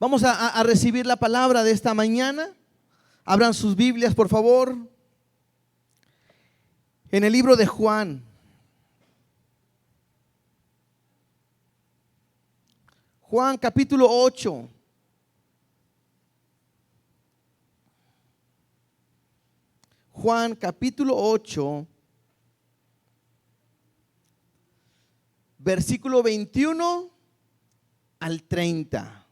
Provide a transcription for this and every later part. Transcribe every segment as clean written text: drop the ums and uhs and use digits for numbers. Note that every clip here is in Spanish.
Vamos a recibir la palabra de esta mañana. Abran sus Biblias, por favor. En el libro de Juan. Juan capítulo 8. Juan capítulo 8, versículo 21 al 30.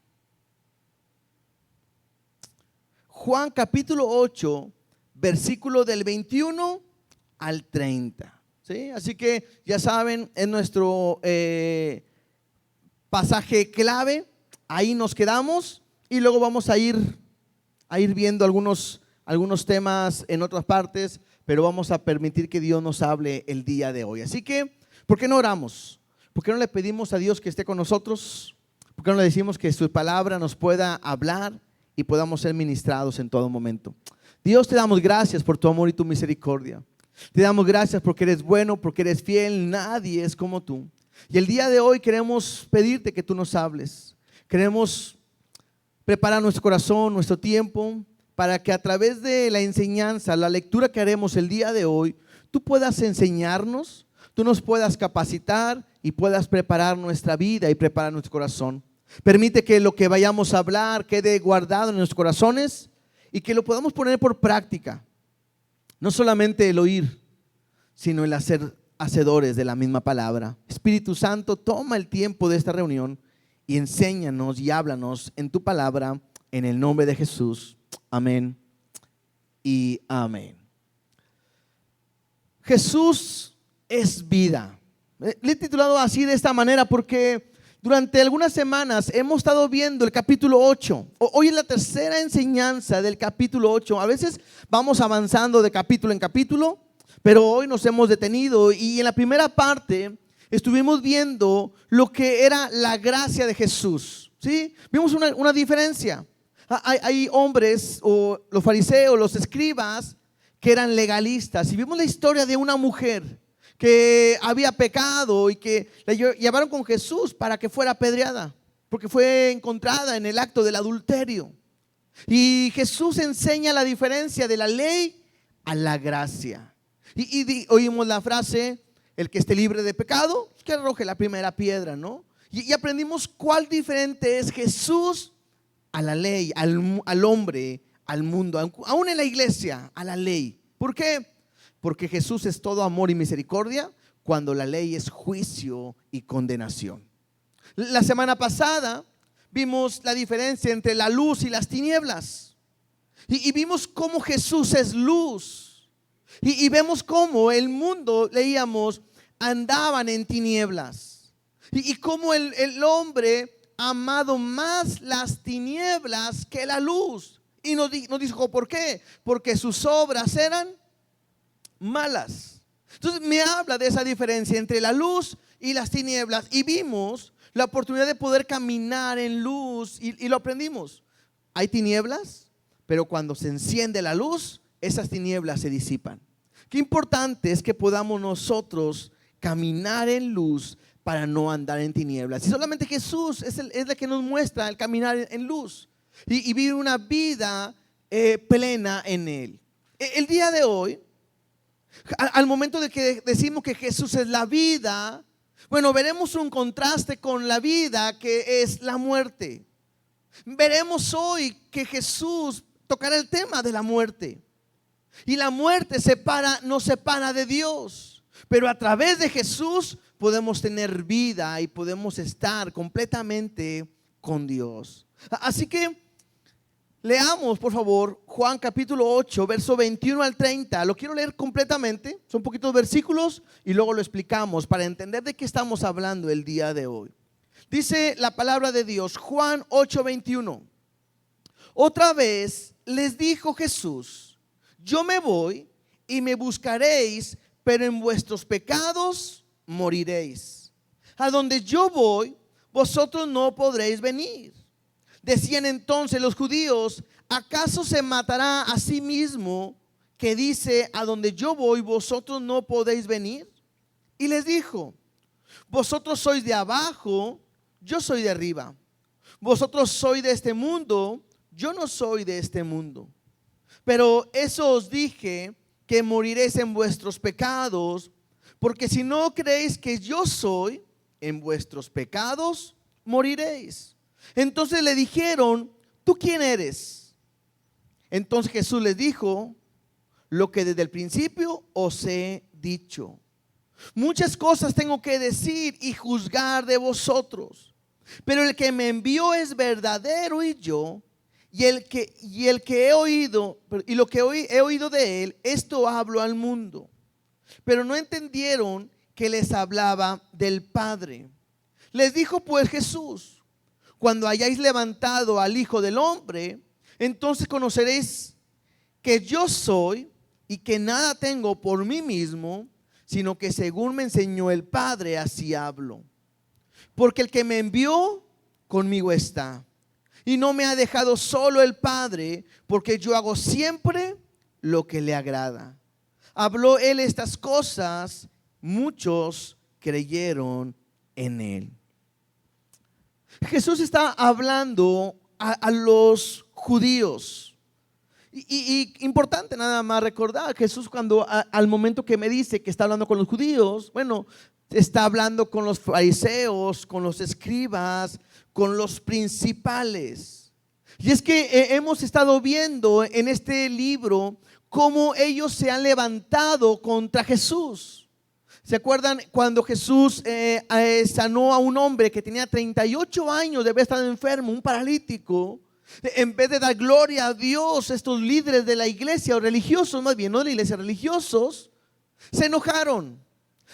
Juan capítulo 8, versículo del 21 al 30. ¿Sí? Así que ya saben, en nuestro pasaje clave, ahí nos quedamos y luego vamos a ir viendo algunos temas en otras partes, pero vamos a permitir que Dios nos hable el día de hoy. Así que, ¿por qué no oramos? ¿Por qué no le pedimos a Dios que esté con nosotros? ¿Por qué no le decimos que su palabra nos pueda hablar y podamos ser ministrados en todo momento? Dios, te damos gracias por tu amor y tu misericordia. Te damos gracias porque eres bueno, porque eres fiel. Nadie es como tú. Y el día de hoy queremos pedirte que tú nos hables. Queremos preparar nuestro corazón, nuestro tiempo, para que a través de la enseñanza, la lectura que haremos el día de hoy, tú puedas enseñarnos, tú nos puedas capacitar y puedas preparar nuestra vida y preparar nuestro corazón. Permite que lo que vayamos a hablar quede guardado en nuestros corazones y que lo podamos poner por práctica. No solamente el oír, sino el hacer hacedores de la misma palabra. Espíritu Santo, toma el tiempo de esta reunión y enséñanos y háblanos en tu palabra, en el nombre de Jesús. Amén y amén. Jesús es vida. Le he titulado así de esta manera porque durante algunas semanas hemos estado viendo el capítulo 8. Hoy es la tercera enseñanza del capítulo 8. A veces vamos avanzando de capítulo en capítulo, pero hoy nos hemos detenido y en la primera parte estuvimos viendo lo que era la gracia de Jesús. ¿Sí? Vimos una diferencia. Hay hombres, o los fariseos, los escribas, que eran legalistas. Y vimos la historia de una mujer que había pecado y que la llevaron con Jesús para que fuera apedreada, porque fue encontrada en el acto del adulterio. Y Jesús enseña la diferencia de la ley a la gracia. Y oímos la frase: el que esté libre de pecado, que arroje la primera piedra, ¿no? Y aprendimos cuál diferente es Jesús a la ley, al hombre, al mundo, aún en la iglesia, a la ley. ¿Por qué? Porque Jesús es todo amor y misericordia, cuando la ley es juicio y condenación. La semana pasada vimos la diferencia entre la luz y las tinieblas. Y vimos cómo Jesús es luz. Y vemos cómo el mundo, leíamos, andaban en tinieblas. Y cómo el hombre amado más las tinieblas que la luz. Y nos dijo, ¿por qué? Porque sus obras eran malas. Entonces me habla de esa diferencia entre la luz y las tinieblas. Y vimos la oportunidad de poder caminar en luz y lo aprendimos. Hay tinieblas, pero cuando se enciende la luz, esas tinieblas se disipan. Qué importante es que podamos nosotros caminar en luz para no andar en tinieblas. Y solamente Jesús es el que nos muestra el caminar en luz y vivir una vida plena en Él. El día de hoy, al momento de que decimos que Jesús es la vida, bueno, veremos un contraste con la vida, que es la muerte. Veremos hoy que Jesús tocará el tema de la muerte. Y la muerte nos separa de Dios. Pero a través de Jesús podemos tener vida y podemos estar completamente con Dios. Así que leamos, por favor, Juan capítulo 8, verso 21 al 30. Lo quiero leer completamente. Son poquitos versículos y luego lo explicamos para entender de qué estamos hablando el día de hoy. Dice la palabra de Dios, Juan 8, 21. Otra vez les dijo Jesús: yo me voy y me buscaréis, pero en vuestros pecados moriréis. A donde yo voy, vosotros no podréis venir. Decían entonces los judíos: ¿acaso se matará a sí mismo, que dice: a donde yo voy, vosotros no podéis venir? Y les dijo: vosotros sois de abajo, yo soy de arriba. Vosotros sois de este mundo, yo no soy de este mundo. Pero eso os dije, que moriréis en vuestros pecados, porque si no creéis que yo soy, en vuestros pecados moriréis. Entonces le dijeron, ¿tú quién eres? Entonces Jesús les dijo, lo que desde el principio os he dicho. Muchas cosas tengo que decir y juzgar de vosotros, pero el que me envió es verdadero y yo, y el que he oído, y lo que he oído de él, esto hablo al mundo. Pero no entendieron que les hablaba del Padre. Les dijo pues Jesús, cuando hayáis levantado al Hijo del Hombre, entonces conoceréis que yo soy y que nada tengo por mí mismo, sino que según me enseñó el Padre, así hablo. Porque el que me envió conmigo está, y no me ha dejado solo el Padre, porque yo hago siempre lo que le agrada. Habló él estas cosas, muchos creyeron en él. Jesús está hablando a los judíos. Y importante nada más recordar, Jesús cuando al momento que me dice que está hablando con los judíos, bueno, está hablando con los fariseos, con los escribas, con los principales. Y es que hemos estado viendo en este libro cómo ellos se han levantado contra Jesús. ¿Se acuerdan cuando Jesús sanó a un hombre que tenía 38 años de haber estado enfermo, un paralítico? En vez de dar gloria a Dios, estos líderes de la iglesia o religiosos, más bien no de la iglesia, religiosos, se enojaron.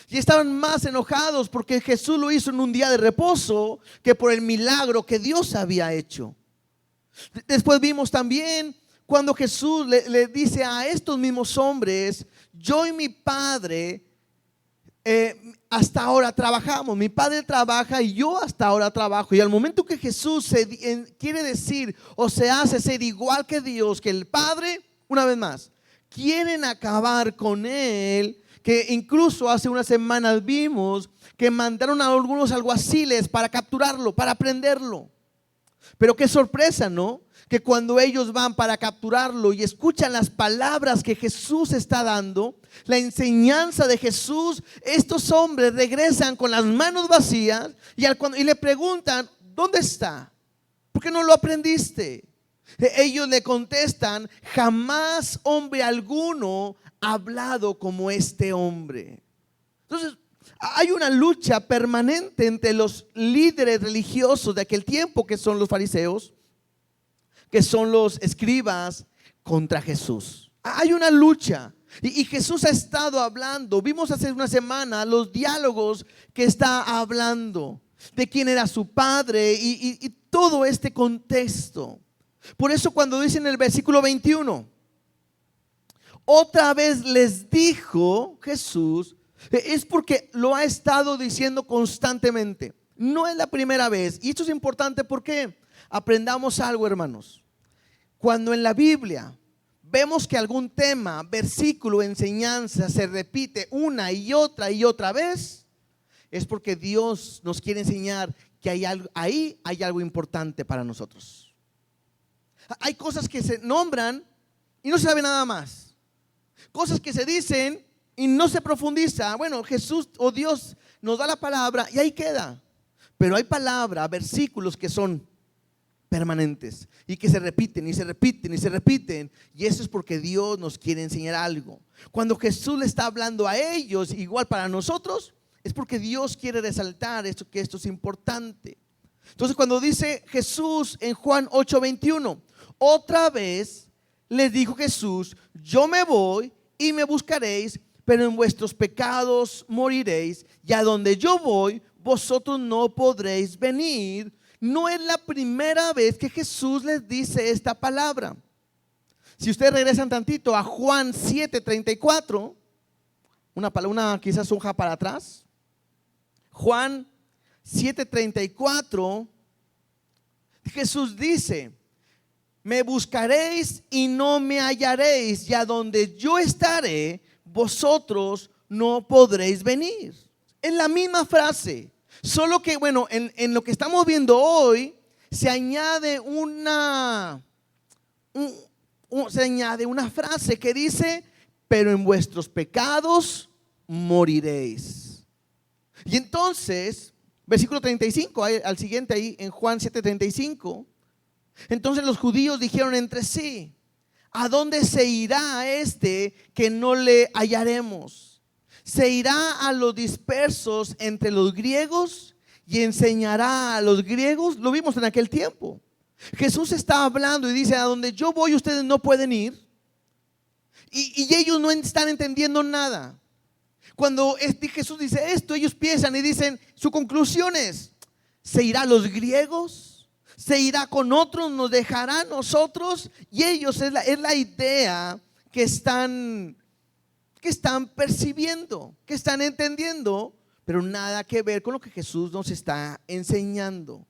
Y estaban más enojados porque Jesús lo hizo en un día de reposo que por el milagro que Dios había hecho. Después vimos también cuando Jesús le dice a estos mismos hombres, yo y mi Padre hasta ahora trabajamos, mi Padre trabaja y yo hasta ahora trabajo. Y al momento que Jesús quiere decir o se hace ser igual que Dios, que el Padre, una vez más, quieren acabar con él, que incluso hace unas semanas vimos que mandaron a algunos alguaciles para capturarlo, para prenderlo. Pero qué sorpresa, ¿no? Que cuando ellos van para capturarlo y escuchan las palabras que Jesús está dando, la enseñanza de Jesús, estos hombres regresan con las manos vacías y le preguntan, ¿dónde está? ¿Por qué no lo aprendiste? Ellos le contestan, jamás hombre alguno ha hablado como este hombre. Entonces, hay una lucha permanente entre los líderes religiosos de aquel tiempo, que son los fariseos, que son los escribas, contra Jesús. Hay una lucha. Y Jesús ha estado hablando. Vimos hace una semana los diálogos que está hablando, de quién era su padre y todo este contexto. Por eso cuando dice en el versículo 21, otra vez les dijo Jesús, es porque lo ha estado diciendo constantemente. No es la primera vez. Y esto es importante porque aprendamos algo, hermanos. Cuando en la Biblia vemos que algún tema, versículo, enseñanza se repite una y otra vez, es porque Dios nos quiere enseñar que ahí hay algo importante para nosotros. Hay cosas que se nombran y no se sabe nada más. Cosas que se dicen y no se profundiza. Bueno, Jesús o Dios nos da la palabra y ahí queda. Pero hay palabras, versículos que son permanentes y que se repiten y se repiten y se repiten. Y eso es porque Dios nos quiere enseñar algo. Cuando Jesús le está hablando a ellos, igual para nosotros, es porque Dios quiere resaltar esto, que esto es importante. Entonces cuando dice Jesús en Juan 8:21, otra vez les dijo Jesús, yo me voy y me buscaréis, pero en vuestros pecados moriréis, y a donde yo voy, vosotros no podréis venir. No es la primera vez que Jesús les dice esta palabra. Si ustedes regresan tantito a Juan 7:34, una quizás hoja para atrás, Juan 7:34, Jesús dice, me buscaréis y no me hallaréis, y a donde yo estaré, vosotros no podréis venir. Es la misma frase, solo que bueno, en lo que estamos viendo hoy, se añade se añade una frase que dice: pero en vuestros pecados moriréis. Y entonces, versículo 35, al siguiente ahí en Juan 7:35, entonces los judíos dijeron entre sí: ¿a dónde se irá este que no le hallaremos? Se irá a los dispersos entre los griegos y enseñará a los griegos. Lo vimos en aquel tiempo. Jesús está hablando y dice: a donde yo voy ustedes no pueden ir. Y ellos no están entendiendo nada. Cuando Jesús dice esto, ellos piensan y dicen, su conclusión es: ¿se irá a los griegos? ¿Se irá con otros? ¿Nos dejará a nosotros? Y ellos es la idea que están percibiendo, que están entendiendo, pero nada que ver con lo que Jesús nos está enseñando.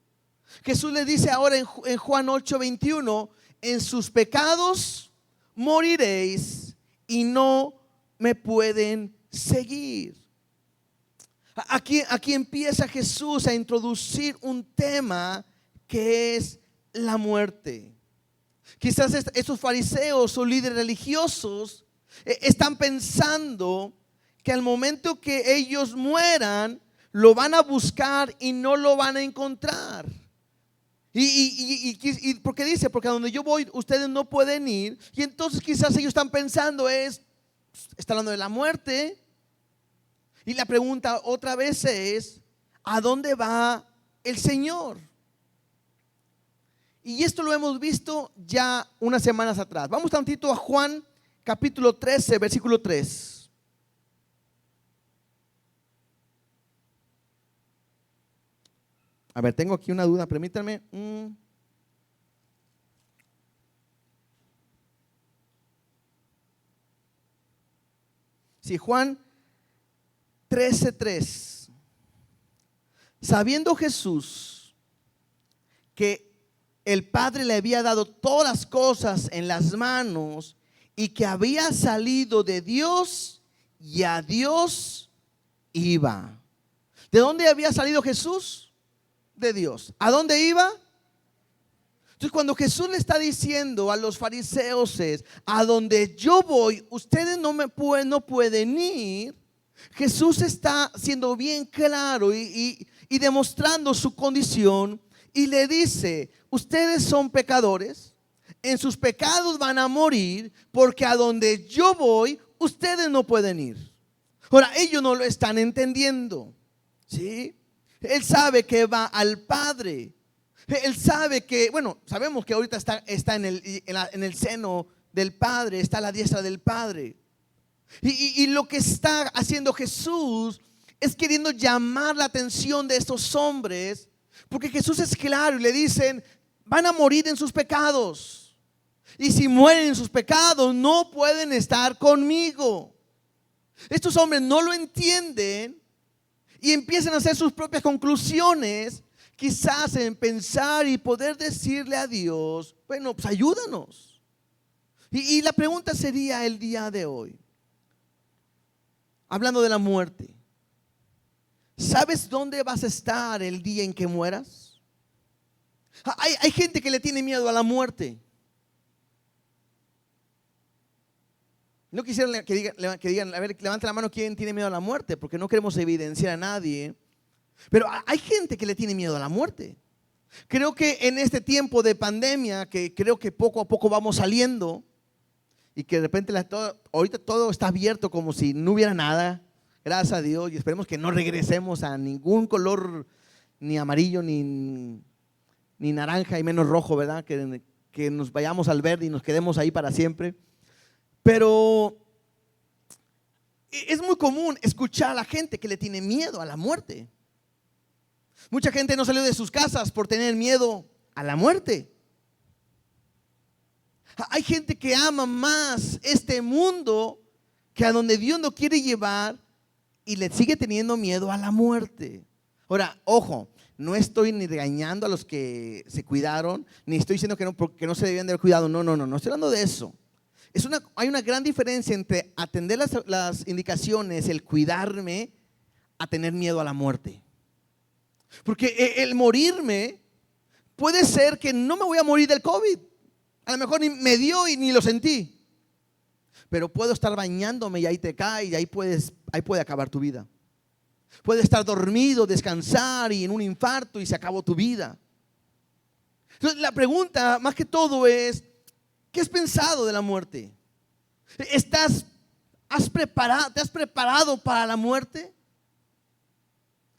Jesús les dice ahora en Juan 8:21: en sus pecados moriréis y no me pueden seguir. Aquí empieza Jesús a introducir un tema que es la muerte. Quizás estos fariseos o líderes religiosos están pensando que al momento que ellos mueran, lo van a buscar y no lo van a encontrar. Y porque dice: porque a donde yo voy ustedes no pueden ir. Y entonces quizás ellos están pensando está hablando de la muerte. Y la pregunta otra vez es: ¿a dónde va el Señor? Y esto lo hemos visto ya unas semanas atrás. Vamos tantito a Juan capítulo 13, versículo 3. A ver, tengo aquí una duda, permítanme. Sí, Juan 13:3. Sabiendo Jesús que el Padre le había dado todas las cosas en las manos y que había salido de Dios y a Dios iba. ¿De dónde había salido Jesús? De Dios. ¿A dónde iba? Entonces, cuando Jesús le está diciendo a los fariseos a donde yo voy ustedes no pueden ir, Jesús está siendo bien claro y demostrando su condición, y le dice: ustedes son pecadores, en sus pecados van a morir, porque a donde yo voy ustedes no pueden ir. Ahora, ellos no lo están entendiendo, ¿sí? Él sabe que va al Padre. Él sabe que, bueno, sabemos que ahorita está en el seno del Padre, está a la diestra del Padre. Y lo que está haciendo Jesús es queriendo llamar la atención de estos hombres, porque Jesús es claro y le dicen: van a morir en sus pecados. Y si mueren en sus pecados, no pueden estar conmigo. Estos hombres no lo entienden y empiezan a hacer sus propias conclusiones, quizás en pensar y poder decirle a Dios: bueno, pues ayúdanos. Y la pregunta sería el día de hoy, hablando de la muerte: ¿sabes dónde vas a estar el día en que mueras? Hay gente que le tiene miedo a la muerte. No quisiera que digan, a ver, levante la mano quién tiene miedo a la muerte, porque no queremos evidenciar a nadie. Pero hay gente que le tiene miedo a la muerte. Creo que en este tiempo de pandemia, que creo que poco a poco vamos saliendo, y que de repente ahorita todo está abierto como si no hubiera nada, gracias a Dios, y esperemos que no regresemos a ningún color, ni amarillo, ni naranja, y menos rojo, ¿verdad? Que nos vayamos al verde y nos quedemos ahí para siempre. Pero es muy común escuchar a la gente que le tiene miedo a la muerte. Mucha gente no salió de sus casas por tener miedo a la muerte. Hay gente que ama más este mundo que a donde Dios lo quiere llevar, y le sigue teniendo miedo a la muerte. Ahora, ojo, no estoy ni regañando a los que se cuidaron, ni estoy diciendo que no se debían de haber cuidado. No estoy hablando de eso. Hay una gran diferencia entre atender las indicaciones, el cuidarme, a tener miedo a la muerte. Porque el morirme puede ser que no me voy a morir del COVID. A lo mejor ni me dio y ni lo sentí. Pero puedo estar bañándome y ahí te cae y ahí puede acabar tu vida. Puedes estar dormido, descansar y en un infarto y se acabó tu vida. Entonces, la pregunta más que todo es, ¿qué has pensado de la muerte? ¿Te has preparado para la muerte?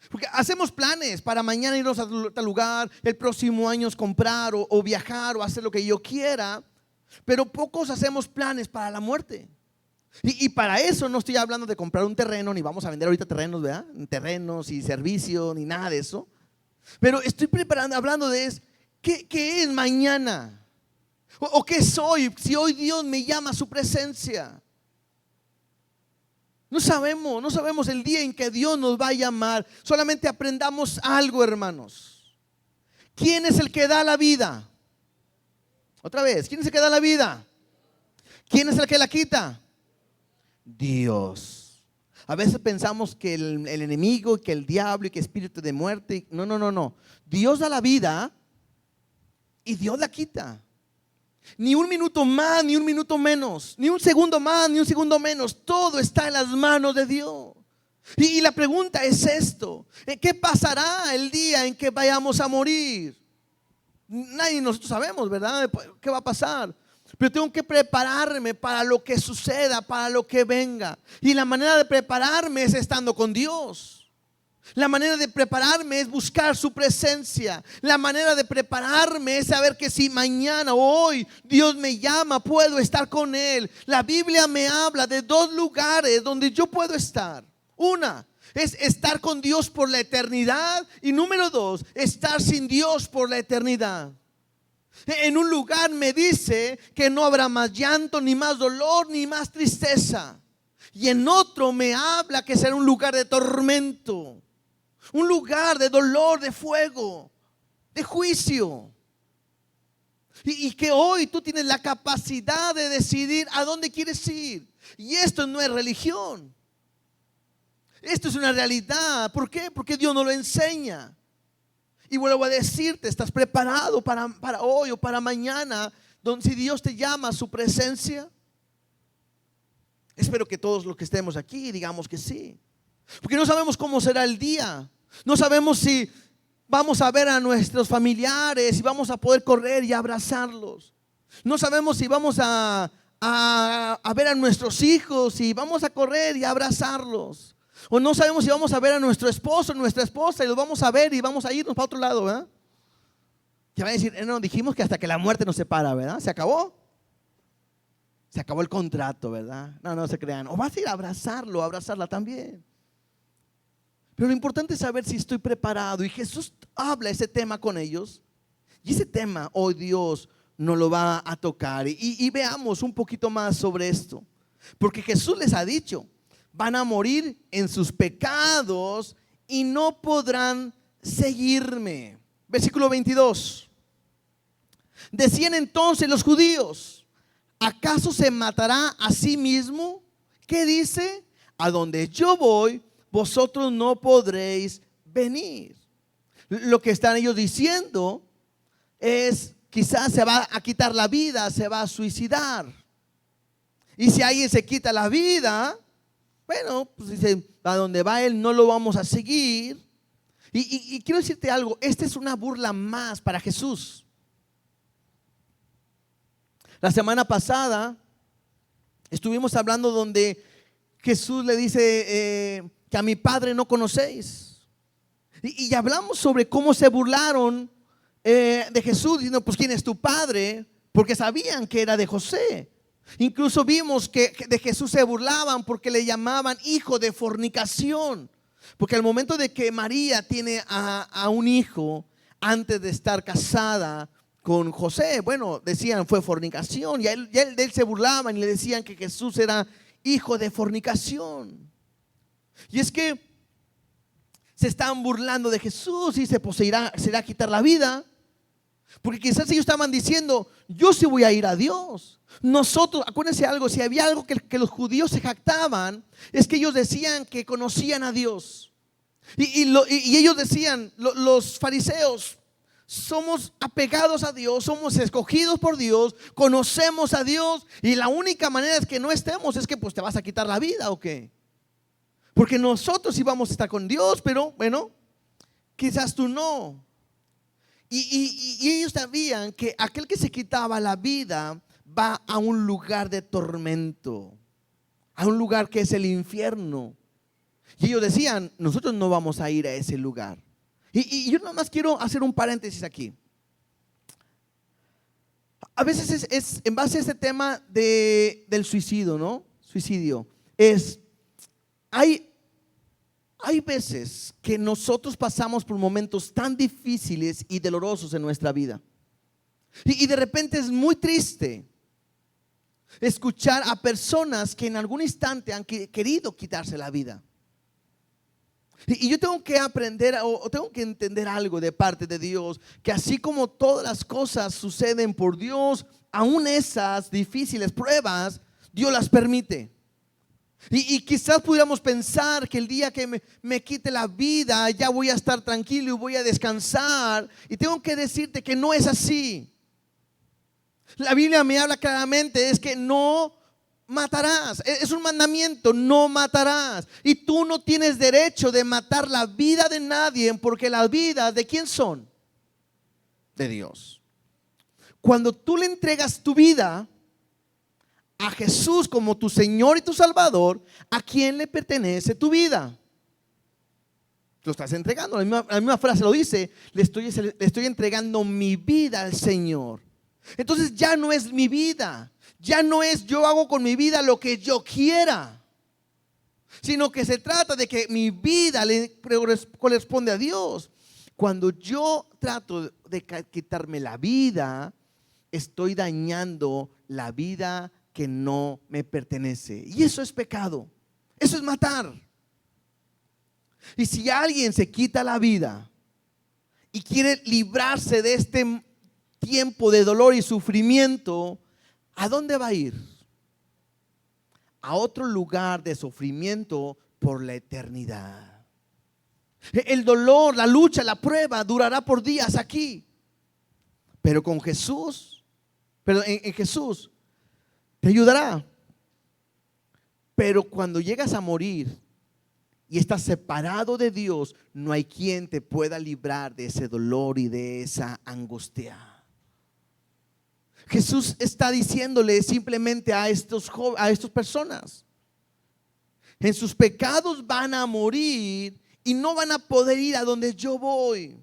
Porque hacemos planes para mañana irnos a tal lugar, el próximo año comprar o viajar o hacer lo que yo quiera, pero pocos hacemos planes para la muerte. Y para eso no estoy hablando de comprar un terreno, ni vamos a vender ahorita terrenos, ¿verdad? Terrenos y servicio, ni nada de eso. Pero estoy hablando de ¿qué es mañana? ¿O qué soy si hoy Dios me llama a su presencia? No sabemos el día en que Dios nos va a llamar. Solamente aprendamos algo, hermanos. ¿Quién es el que da la vida? Otra vez, ¿quién es el que da la vida? ¿Quién es el que la quita? Dios. A veces pensamos que el enemigo, que el diablo y que espíritu de muerte. No. Dios da la vida y Dios la quita. Ni un minuto más, ni un minuto menos, ni un segundo más, ni un segundo menos. Todo está en las manos de Dios. Y la pregunta es esto: ¿qué pasará el día en que vayamos a morir? Nadie de nosotros sabemos, ¿verdad? ¿Qué va a pasar? Pero tengo que prepararme para lo que suceda, para lo que venga. Y la manera de prepararme es estando con Dios. La manera de prepararme es buscar su presencia. La manera de prepararme es saber que si mañana o hoy Dios me llama, puedo estar con Él. La Biblia me habla de dos lugares donde yo puedo estar. Una es estar con Dios por la eternidad. Y número dos, estar sin Dios por la eternidad. En un lugar me dice que no habrá más llanto, ni más dolor, ni más tristeza. Y en otro me habla que será un lugar de tormento. Un lugar de dolor, de fuego, de juicio. Y que hoy tú tienes la capacidad de decidir a dónde quieres ir. Y esto no es religión. Esto es una realidad. ¿Por qué? Porque Dios nos lo enseña. Y vuelvo a decirte, ¿estás preparado para hoy o para mañana? Si Dios te llama a su presencia. Espero que todos los que estemos aquí digamos que sí. Porque no sabemos cómo será el día. No sabemos si vamos a ver a nuestros familiares, si vamos a poder correr y abrazarlos. No sabemos si vamos a ver a nuestros hijos, si vamos a correr y abrazarlos. O no sabemos si vamos a ver a nuestro esposo, nuestra esposa, y los vamos a ver y vamos a irnos para otro lado, ¿verdad? Que van a decir, no, dijimos que hasta que la muerte nos separa, ¿verdad? ¿Se acabó? Se acabó el contrato, ¿verdad? No se crean. O vas a ir a abrazarlo, a abrazarla también. Pero lo importante es saber si estoy preparado. Y Jesús habla ese tema con ellos. Y ese tema hoy Dios nos lo va a tocar. Y veamos un poquito más sobre esto. Porque Jesús les ha dicho, van a morir en sus pecados y no podrán seguirme. Versículo 22. Decían entonces los judíos, ¿acaso se matará a sí mismo? ¿Qué dice? A donde yo voy, vosotros no podréis venir. Lo que están ellos diciendo es, quizás se va a quitar la vida, se va a suicidar. Y si alguien se quita la vida, bueno, pues dice, a donde va él no lo vamos a seguir. Y quiero decirte algo, esta es una burla más para Jesús. La semana pasada estuvimos hablando donde Jesús le dice que a mi Padre no conocéis. Y hablamos sobre cómo se burlaron de Jesús, diciendo, pues ¿quién es tu Padre? Porque sabían que era de José. Incluso vimos que de Jesús se burlaban porque le llamaban hijo de fornicación. Porque al momento de que María tiene a un hijo, antes de estar casada con José, bueno, decían fue fornicación. Y de él se burlaban y le decían que Jesús era hijo de fornicación. Y es que se estaban burlando de Jesús y se irá a quitar la vida. Porque quizás ellos estaban diciendo, yo sí voy a ir a Dios. Nosotros, acuérdense algo, si había algo que los judíos se jactaban, es que ellos decían que conocían a Dios. Y ellos decían, los fariseos, somos apegados a Dios, somos escogidos por Dios, conocemos a Dios, y la única manera es que no estemos es que pues te vas a quitar la vida o qué. Porque nosotros sí vamos a estar con Dios, pero bueno, quizás tú no. Y ellos sabían que aquel que se quitaba la vida va a un lugar de tormento, a un lugar que es el infierno. Y ellos decían, nosotros no vamos a ir a ese lugar. Y yo nada más quiero hacer un paréntesis aquí. A veces es en base a este tema del suicidio, ¿no? Suicidio. Hay veces que nosotros pasamos por momentos tan difíciles y dolorosos en nuestra vida. Y de repente es muy triste escuchar a personas que en algún instante han querido quitarse la vida. Y yo tengo que aprender o tengo que entender algo de parte de Dios, que así como todas las cosas suceden por Dios, aún esas difíciles pruebas, Dios las permite. Y quizás pudiéramos pensar que el día que me quite la vida ya voy a estar tranquilo y voy a descansar. Y tengo que decirte que no es así. La Biblia me habla claramente, es que no matarás. Es un mandamiento, no matarás. Y tú no tienes derecho de matar la vida de nadie, porque las vidas, ¿de quién son? De Dios. Cuando tú le entregas tu vida a Jesús como tu Señor y tu Salvador, ¿a quién le pertenece tu vida? Lo estás entregando. La misma frase lo dice, le estoy entregando mi vida al Señor. Entonces ya no es mi vida, ya no es yo hago con mi vida lo que yo quiera, sino que se trata de que mi vida le corresponde a Dios. Cuando yo trato de quitarme la vida, estoy dañando la vida que no me pertenece. Y eso es pecado, eso es matar. Y si alguien se quita la vida y quiere librarse de este tiempo de dolor y sufrimiento, ¿a dónde va a ir? A otro lugar de sufrimiento por la eternidad. El dolor, la lucha, la prueba durará por días aquí, pero con Jesús, en Jesús te ayudará. Pero cuando llegas a morir y estás separado de Dios, no hay quien te pueda librar de ese dolor y de esa angustia. Jesús está diciéndole simplemente a estas personas: en sus pecados van a morir y no van a poder ir a donde yo voy.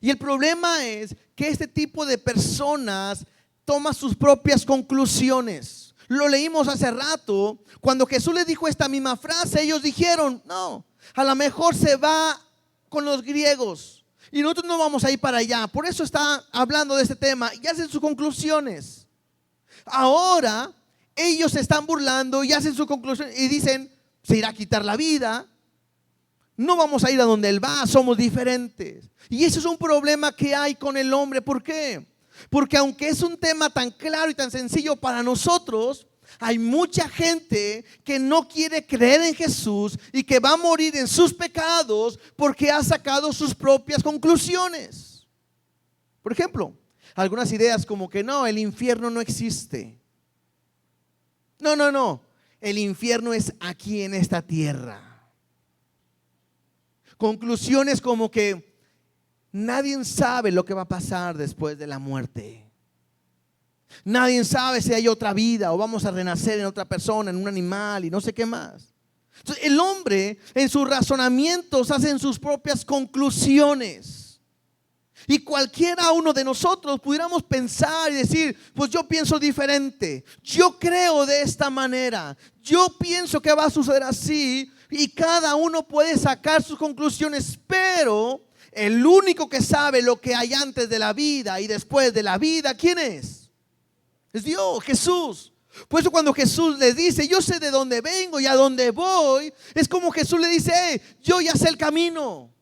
Y el problema es que este tipo de personas toma sus propias conclusiones. Lo leímos hace rato. Cuando Jesús les dijo esta misma frase, ellos dijeron: no, a lo mejor se va con los griegos y nosotros no vamos a ir para allá. Por eso está hablando de este tema y hacen sus conclusiones. Ahora ellos se están burlando y hacen su conclusión y dicen: se irá a quitar la vida, no vamos a ir a donde Él va, somos diferentes. Y eso es un problema que hay con el hombre. ¿Por qué? Porque aunque es un tema tan claro y tan sencillo para nosotros, hay mucha gente que no quiere creer en Jesús y que va a morir en sus pecados porque ha sacado sus propias conclusiones. Por ejemplo, algunas ideas como que no, el infierno no existe. No, el infierno es aquí en esta tierra. Conclusiones como que nadie sabe lo que va a pasar después de la muerte. Nadie sabe si hay otra vida o vamos a renacer en otra persona, en un animal y no sé qué más. Entonces, el hombre en sus razonamientos hace sus propias conclusiones. Y cualquiera uno de nosotros pudiéramos pensar y decir: pues yo pienso diferente, yo creo de esta manera, yo pienso que va a suceder así. Y cada uno puede sacar sus conclusiones, pero el único que sabe lo que hay antes de la vida y después de la vida, ¿quién es? Es Dios, Jesús. Por eso cuando Jesús les dice: yo sé de dónde vengo y a dónde voy, es como Jesús le dice: yo ya sé el camino,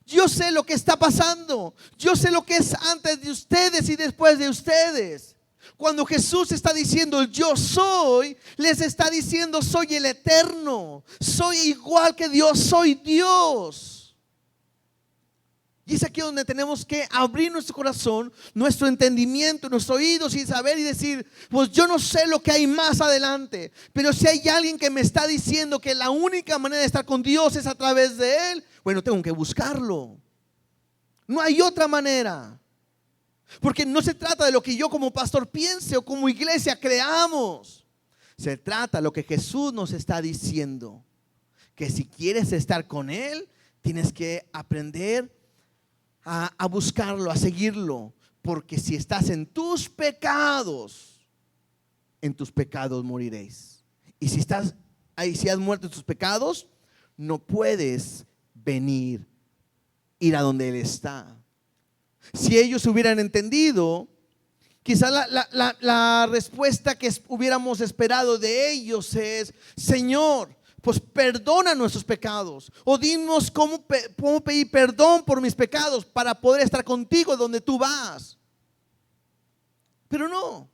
yo sé lo que está pasando, yo sé lo que es antes de ustedes y después de ustedes. Cuando Jesús está diciendo yo soy, les está diciendo: soy el eterno, soy igual que Dios, soy Dios. Y es aquí donde tenemos que abrir nuestro corazón, nuestro entendimiento, nuestros oídos y saber y decir, pues yo no sé lo que hay más adelante, pero si hay alguien que me está diciendo que la única manera de estar con Dios es a través de Él, bueno, tengo que buscarlo. No hay otra manera. Porque no se trata de lo que yo como pastor piense o como iglesia creamos. Se trata de lo que Jesús nos está diciendo. Que si quieres estar con Él, tienes que aprender a buscarlo, a seguirlo. Porque si estás en tus pecados moriréis. Y si estás ahí, si has muerto en tus pecados, no puedes ir a donde Él está. Si ellos hubieran entendido, quizás la respuesta que hubiéramos esperado de ellos es: Señor, pues perdona nuestros pecados, o dinos cómo pedir perdón por mis pecados para poder estar contigo donde tú vas. Pero no,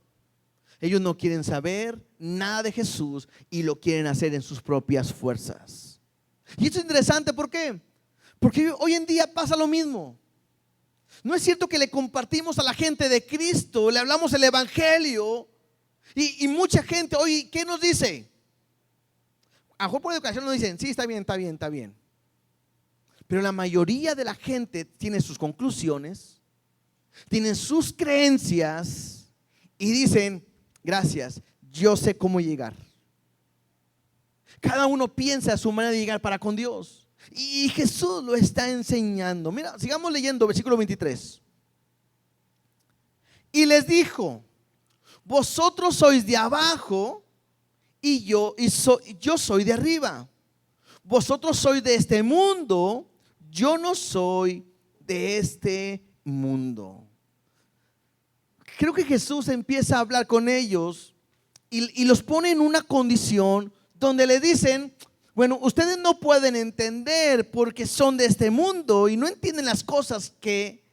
ellos no quieren saber nada de Jesús y lo quieren hacer en sus propias fuerzas. Y esto es interesante, ¿por qué? Porque hoy en día pasa lo mismo. No es cierto que le compartimos a la gente de Cristo, le hablamos el evangelio y mucha gente hoy, ¿qué nos dice? A lo mejor por educación nos dicen, sí, está bien, está bien, está bien. Pero la mayoría de la gente tiene sus conclusiones, tienen sus creencias y dicen, gracias, yo sé cómo llegar. Cada uno piensa a su manera de llegar para con Dios. Y Jesús lo está enseñando. Mira, sigamos leyendo versículo 23. Y les dijo, vosotros sois de abajo y yo soy de arriba. Vosotros sois de este mundo, yo no soy de este mundo. Creo que Jesús empieza a hablar con ellos y los pone en una condición donde le dicen, bueno, ustedes no pueden entender porque son de este mundo y no entienden las cosas que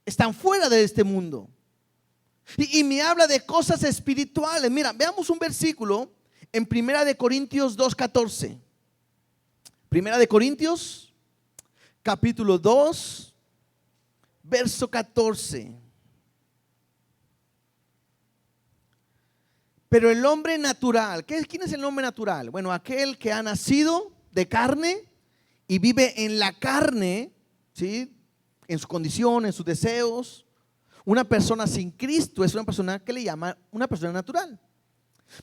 están fuera de este mundo. Y me habla de cosas espirituales. Mira, veamos un versículo en 1 Corintios 2:14. 1 Corintios capítulo 2, verso 14. Pero el hombre natural, ¿quién es el hombre natural? Bueno, aquel que ha nacido de carne y vive en la carne, ¿sí? En su condición, en sus deseos. Una persona sin Cristo es una persona que le llama una persona natural.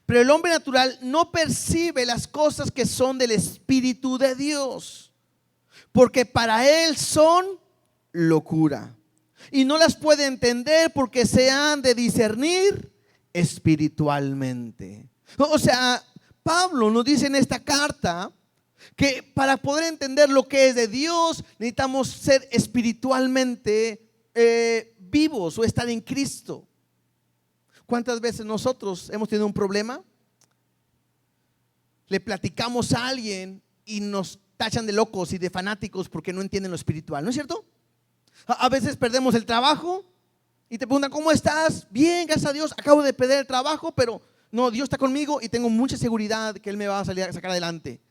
Pero el hombre natural no percibe las cosas que son del Espíritu de Dios, porque para él son locura. Y no las puede entender porque se han de discernir espiritualmente. O sea, Pablo nos dice en esta carta que para poder entender lo que es de Dios necesitamos ser espiritualmente vivos o estar en Cristo. ¿Cuántas veces nosotros hemos tenido un problema? Le platicamos a alguien y nos tachan de locos y de fanáticos porque no entienden lo espiritual, ¿no es cierto? A veces perdemos el trabajo y te preguntan, ¿cómo estás? Bien, gracias a Dios, acabo de perder el trabajo, pero no, Dios está conmigo y tengo mucha seguridad que Él me va a sacar adelante.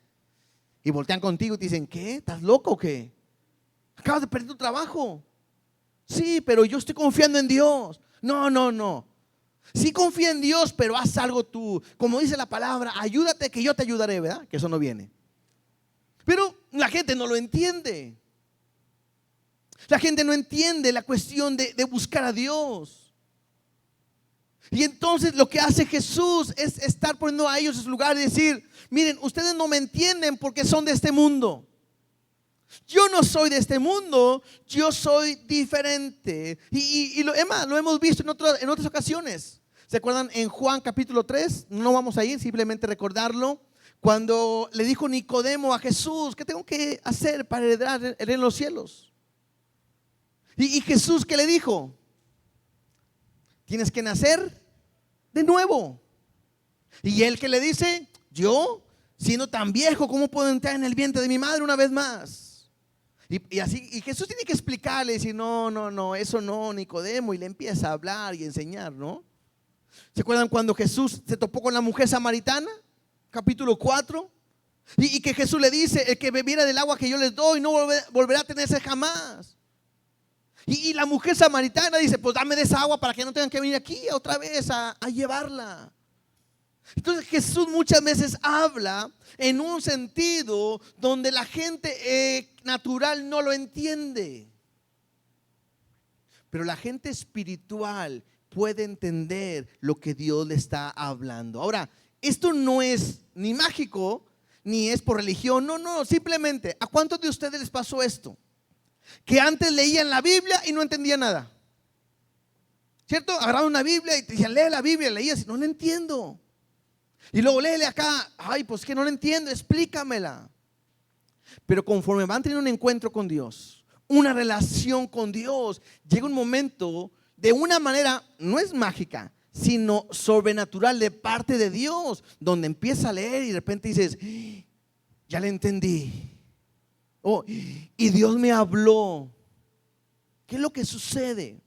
Y voltean contigo y te dicen, ¿qué? ¿Estás loco o qué? Acabas de perder tu trabajo. Sí, pero yo estoy confiando en Dios. No. Sí confía en Dios, pero haz algo tú. Como dice la palabra, ayúdate que yo te ayudaré, ¿verdad? Que eso no viene. Pero la gente no lo entiende. La gente no entiende la cuestión de buscar a Dios. Y entonces lo que hace Jesús es estar poniendo a ellos en su lugar y decir, miren, ustedes no me entienden porque son de este mundo. Yo no soy de este mundo, yo soy diferente. Y lo hemos visto en otras ocasiones. ¿Se acuerdan en Juan capítulo 3? No vamos a ir, simplemente recordarlo. Cuando le dijo Nicodemo a Jesús, ¿qué tengo que hacer para heredar el reino de los cielos? Y Jesús, ¿qué le dijo? Tienes que nacer de nuevo. Y él, ¿qué le dice? Yo, siendo tan viejo, ¿cómo puedo entrar en el vientre de mi madre una vez más? Y Jesús tiene que explicarle, decir, no, eso no, Nicodemo, y le empieza a hablar y enseñar, ¿no? ¿Se acuerdan cuando Jesús se topó con la mujer samaritana? Capítulo 4. Y que Jesús le dice, el que bebiera del agua que yo les doy no volverá a tener sed jamás. Y la mujer samaritana dice, pues dame de esa agua para que no tengan que venir aquí otra vez a llevarla. Entonces Jesús muchas veces habla en un sentido donde la gente natural no lo entiende. Pero la gente espiritual puede entender lo que Dios le está hablando. Ahora, esto no es ni mágico, ni es por religión. No, simplemente, ¿a cuántos de ustedes les pasó esto? Que antes leían la Biblia y no entendían nada. ¿Cierto? Agarraban una Biblia y te decían, lee la Biblia, leías y no la entiendo. Y luego léele acá, ay, pues que no la entiendo, explícamela. Pero conforme van teniendo un encuentro con Dios, una relación con Dios, llega un momento de una manera, no es mágica, sino sobrenatural de parte de Dios, donde empieza a leer y de repente dices, ya le entendí. Oh, y Dios me habló. ¿Qué es lo que sucede?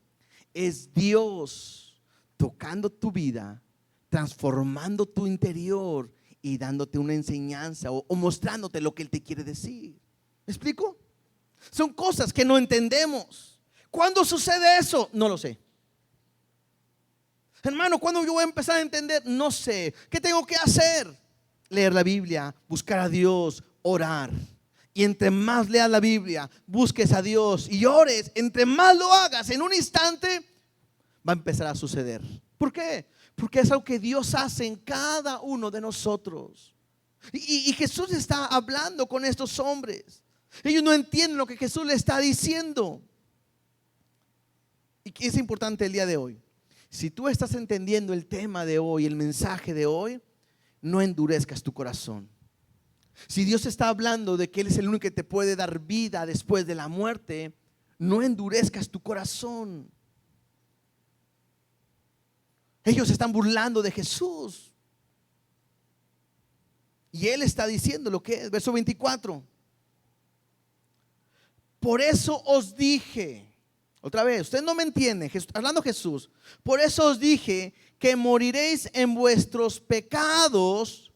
Es Dios tocando tu vida, transformando tu interior y dándote una enseñanza o mostrándote lo que Él te quiere decir. ¿Me explico? Son cosas que no entendemos. ¿Cuándo sucede eso? No lo sé. Hermano, ¿cuándo yo voy a empezar a entender? No sé. ¿Qué tengo que hacer? Leer la Biblia, buscar a Dios, orar. Y entre más leas la Biblia, busques a Dios y ores, entre más lo hagas, en un instante va a empezar a suceder. ¿Por qué? Porque es algo que Dios hace en cada uno de nosotros. Y Jesús está hablando con estos hombres. Ellos no entienden lo que Jesús les está diciendo. Y que es importante el día de hoy. Si tú estás entendiendo el tema de hoy, el mensaje de hoy, no endurezcas tu corazón. Si Dios está hablando de que Él es el único que te puede dar vida después de la muerte, no endurezcas tu corazón. Ellos están burlando de Jesús. Y Él está diciendo lo que es, verso 24. Por eso os dije, otra vez, ustedes no me entienden, hablando Jesús, por eso os dije que moriréis en vuestros pecados,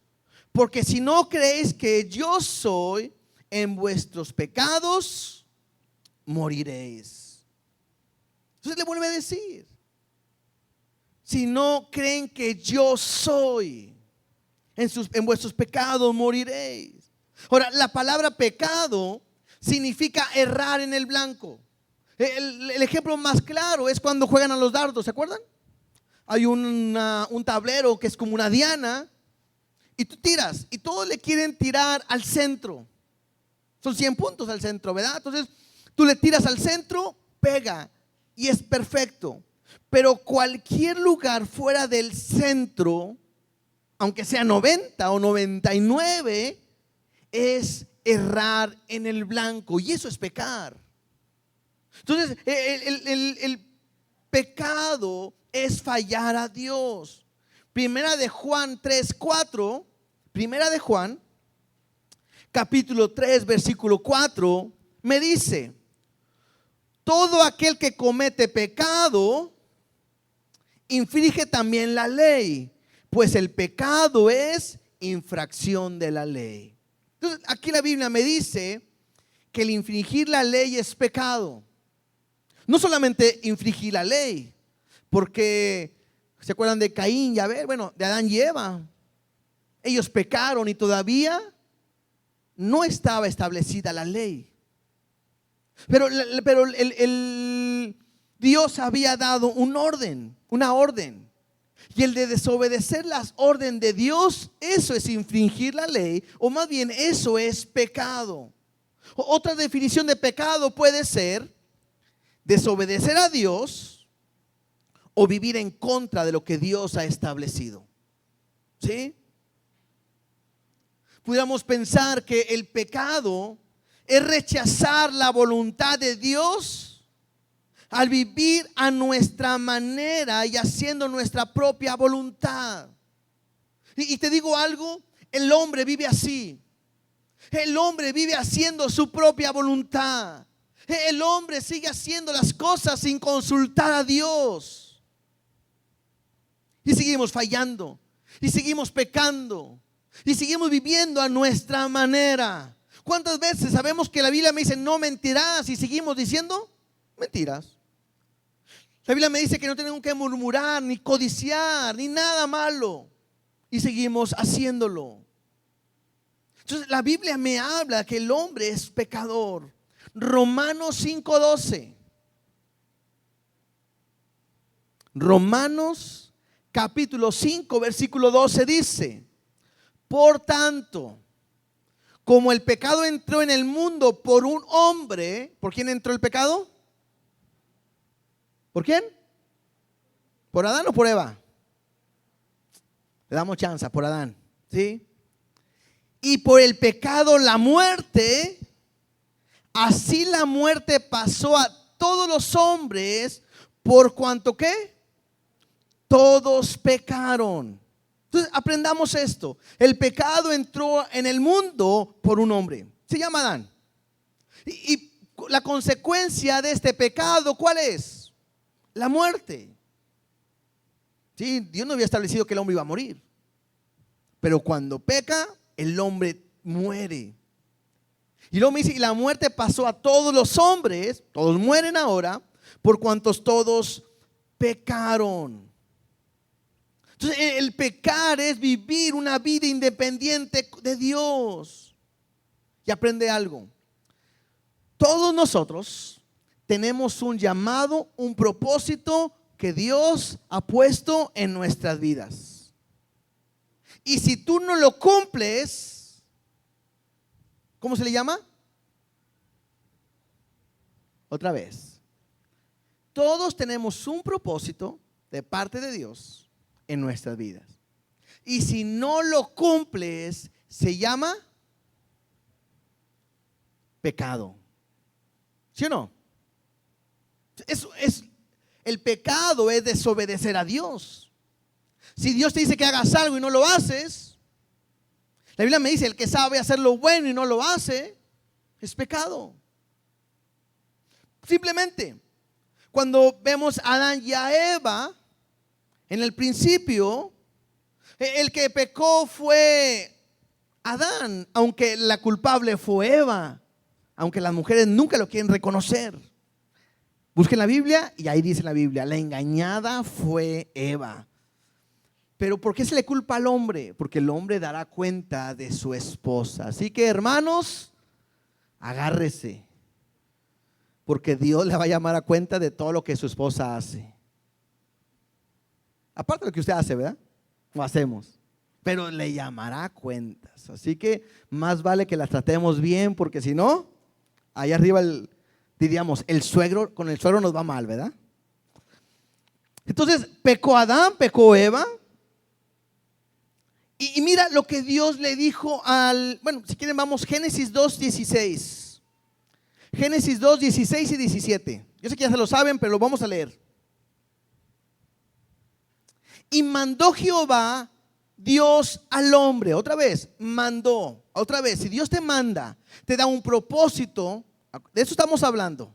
porque si no creéis que yo soy, en vuestros pecados moriréis. Entonces le vuelve a decir, si no creen que yo soy, en vuestros pecados moriréis. Ahora, la palabra pecado significa errar en el blanco. El ejemplo más claro es cuando juegan a los dardos, ¿se acuerdan? Hay un tablero que es como una diana y tú tiras y todos le quieren tirar al centro. Son 100 puntos al centro, ¿verdad? Entonces tú le tiras al centro, pega y es perfecto. Pero cualquier lugar fuera del centro, aunque sea 90 o 99, es errar en el blanco y eso es pecar. Entonces el pecado es fallar a Dios. Primera de Juan 3:4, Primera de Juan capítulo 3 versículo 4 me dice: todo aquel que comete pecado infringe también la ley, pues el pecado es infracción de la ley. Entonces aquí la Biblia me dice que el infringir la ley es pecado. No solamente infringir la ley, porque ¿se acuerdan de Caín y Abel? Bueno, de Adán y Eva. Ellos pecaron y todavía no estaba establecida la ley. Pero Dios había dado una orden. Y el de desobedecer las órdenes de Dios, eso es infringir la ley, o más bien eso es pecado. Otra definición de pecado puede ser desobedecer a Dios o vivir en contra de lo que Dios ha establecido. ¿Sí? Pudiéramos pensar que el pecado es rechazar la voluntad de Dios al vivir a nuestra manera y haciendo nuestra propia voluntad. Y te digo algo, el hombre vive así. El hombre vive haciendo su propia voluntad. El hombre sigue haciendo las cosas sin consultar a Dios. Y seguimos fallando. Y seguimos pecando. Y seguimos viviendo a nuestra manera. ¿Cuántas veces sabemos que la Biblia me dice no mentirás y seguimos diciendo mentiras? La Biblia me dice que no tenemos que murmurar, ni codiciar, ni nada malo. Y seguimos haciéndolo. Entonces la Biblia me habla que el hombre es pecador. Romanos 5:12. Romanos capítulo 5 versículo 12 dice: por tanto, como el pecado entró en el mundo por un hombre, ¿por quién entró el pecado? ¿Por quién? ¿Por Adán o por Eva? Le damos chance, por Adán, ¿sí? Y por el pecado la muerte, así la muerte pasó a todos los hombres, por cuanto ¿qué? Todos pecaron. Entonces aprendamos esto. El pecado entró en el mundo por un hombre. Se llama Adán. Y la consecuencia de este pecado, ¿cuál es? La muerte. Sí, Dios no había establecido que el hombre iba a morir. Pero cuando peca, el hombre muere. Y luego me dice, y la muerte pasó a todos los hombres, todos mueren ahora, por cuantos todos pecaron. Entonces el pecar es vivir una vida independiente de Dios. Y aprende algo. Todos nosotros tenemos un llamado, un propósito que Dios ha puesto en nuestras vidas. Y si tú no lo cumples, ¿cómo se le llama? Otra vez. Todos tenemos un propósito de parte de Dios en nuestras vidas. Y si no lo cumples, se llama pecado. ¿Sí o no? El pecado es desobedecer a Dios. Si Dios te dice que hagas algo y no lo haces, la Biblia me dice, el que sabe hacer lo bueno y no lo hace, es pecado. Simplemente, cuando vemos a Adán y a Eva, en el principio, el que pecó fue Adán, aunque la culpable fue Eva, aunque las mujeres nunca lo quieren reconocer. Busquen la Biblia y ahí dice la Biblia, la engañada fue Eva. Pero ¿por qué se le culpa al hombre? Porque el hombre dará cuenta de su esposa. Así que, hermanos, agárrese, porque Dios le va a llamar a cuenta de todo lo que su esposa hace. Aparte de lo que usted hace, ¿verdad? Lo hacemos. Pero le llamará a cuentas. Así que más vale que las tratemos bien, porque si no, ahí arriba diríamos, con el suegro nos va mal, ¿verdad? Entonces, pecó Adán, pecó Eva. Y mira lo que Dios le dijo bueno, si quieren vamos, Génesis 2:16. Génesis 2:16 y 17. Yo sé que ya se lo saben, pero lo vamos a leer. Y mandó Jehová Dios al hombre. Otra vez, mandó. Otra vez, si Dios te manda, te da un propósito. De eso estamos hablando.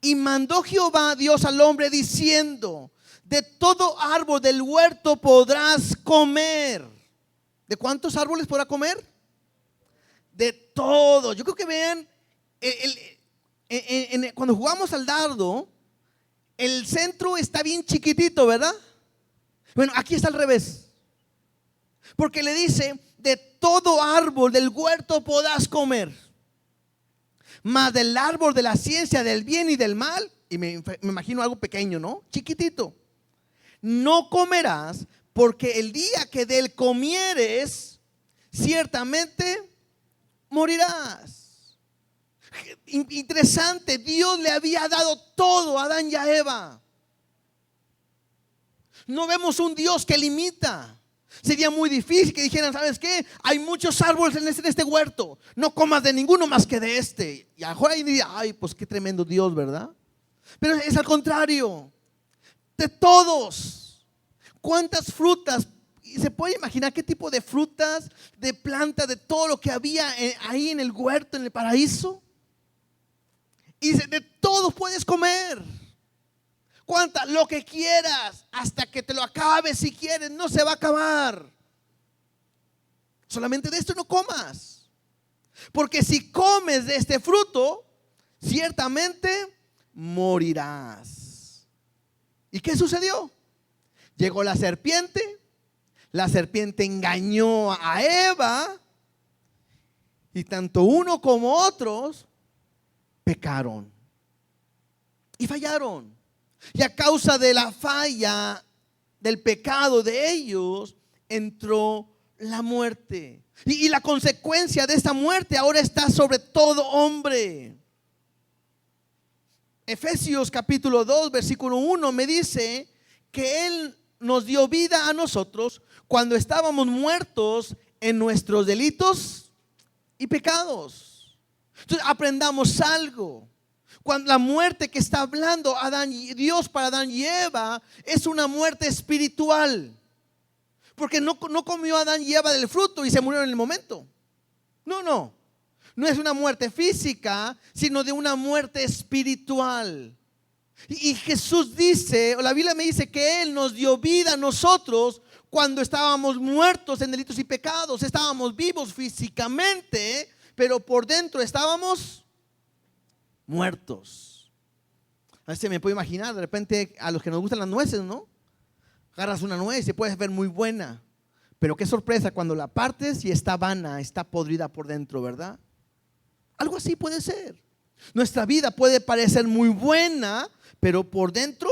Y mandó Jehová Dios al hombre diciendo: de todo árbol del huerto podrás comer. ¿De cuántos árboles podrá comer? De todos. Yo creo que vean, cuando jugamos al dardo, el centro está bien chiquitito, ¿verdad? Bueno, aquí está al revés. Porque le dice, de todo árbol del huerto podrás comer, mas del árbol de la ciencia del bien y del mal, y me imagino algo pequeño, ¿no? Chiquitito. No comerás, porque el día que de él comieres, ciertamente morirás. Interesante, Dios le había dado todo a Adán y a Eva. No vemos un Dios que limita. Sería muy difícil que dijeran, ¿sabes qué? Hay muchos árboles en este huerto, no comas de ninguno más que de este. Y a lo mejor ahí diría, ay, pues qué tremendo Dios, ¿verdad? Pero es al contrario, de todos. ¿Cuántas frutas? Y se puede imaginar qué tipo de frutas, de plantas, de todo lo que había ahí en el huerto, en el paraíso. Y dice, de todos puedes comer. ¿Cuántas? Lo que quieras, hasta que te lo acabes si quieres, no se va a acabar. Solamente de esto no comas. Porque si comes de este fruto, ciertamente morirás. ¿Y qué sucedió? Llegó la serpiente engañó a Eva y tanto uno como otros pecaron y fallaron. Y a causa de la falla, del pecado de ellos, entró la muerte. Y la consecuencia de esta muerte ahora está sobre todo hombre. Efesios capítulo 2, versículo 1 me dice que Él nos dio vida a nosotros cuando estábamos muertos en nuestros delitos y pecados. Entonces aprendamos algo. Cuando la muerte que está hablando Dios para Adán y Eva es una muerte espiritual. Porque no comió Adán y Eva del fruto y se murieron en el momento. No es una muerte física, sino de una muerte espiritual. Y Jesús dice, o la Biblia me dice que Él nos dio vida a nosotros cuando estábamos muertos en delitos y pecados. Estábamos vivos físicamente, pero por dentro estábamos muertos. A veces me puedo imaginar, de repente, a los que nos gustan las nueces, ¿no? Agarras una nuez y puedes ver muy buena, pero qué sorpresa cuando la partes y está vana, está podrida por dentro, ¿verdad? Algo así puede ser. Nuestra vida puede parecer muy buena, pero por dentro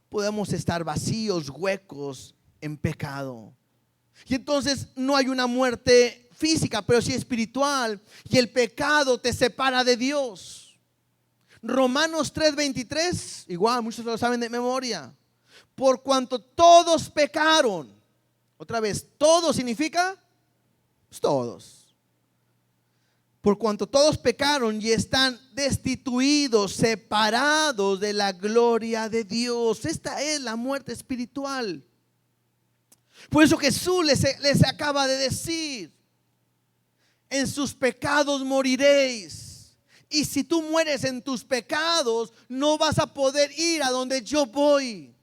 podemos estar vacíos, huecos, en pecado. Y entonces no hay una muerte física, pero sí espiritual. Y el pecado te separa de Dios. Romanos 3:23, igual muchos lo saben de memoria. Por cuanto todos pecaron. Otra vez, todo significa pues todos. Por cuanto todos pecaron y están destituidos, separados de la gloria de Dios. Esta es la muerte espiritual. Por eso Jesús les acaba de decir: en sus pecados moriréis. Y si tú mueres en tus pecados, no vas a poder ir a donde yo voy.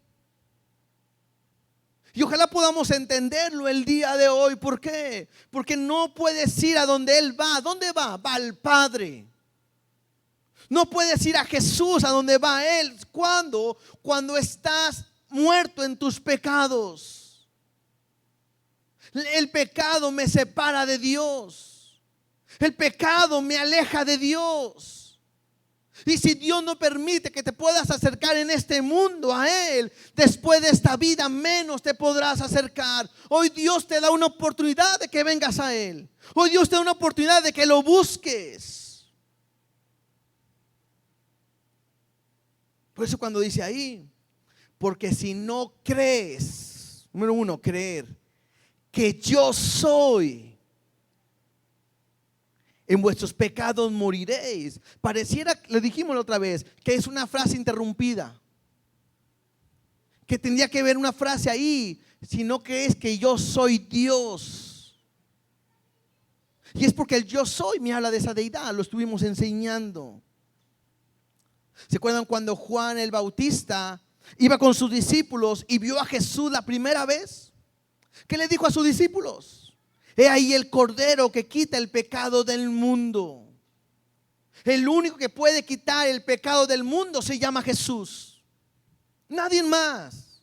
Y ojalá podamos entenderlo el día de hoy. ¿Por qué? Porque no puedes ir a donde Él va. ¿Dónde va? Va al Padre. No puedes ir a Jesús a donde va Él. ¿Cuándo? Cuando estás muerto en tus pecados. El pecado me separa de Dios. El pecado me aleja de Dios. Y si Dios no permite que te puedas acercar en este mundo a Él, después de esta vida menos te podrás acercar. Hoy Dios te da una oportunidad de que vengas a Él. Hoy Dios te da una oportunidad de que lo busques. Por eso cuando dice ahí, porque si no crees, número uno, creer que yo soy, en vuestros pecados moriréis. Pareciera, le dijimos la otra vez, que es una frase interrumpida, que tendría que haber una frase ahí, sino que es que yo soy Dios. Y es porque el yo soy me habla de esa deidad, lo estuvimos enseñando. ¿Se acuerdan cuando Juan el Bautista iba con sus discípulos y vio a Jesús la primera vez? ¿Qué le dijo a sus discípulos? He ahí el Cordero que quita el pecado del mundo. El único que puede quitar el pecado del mundo se llama Jesús. Nadie más.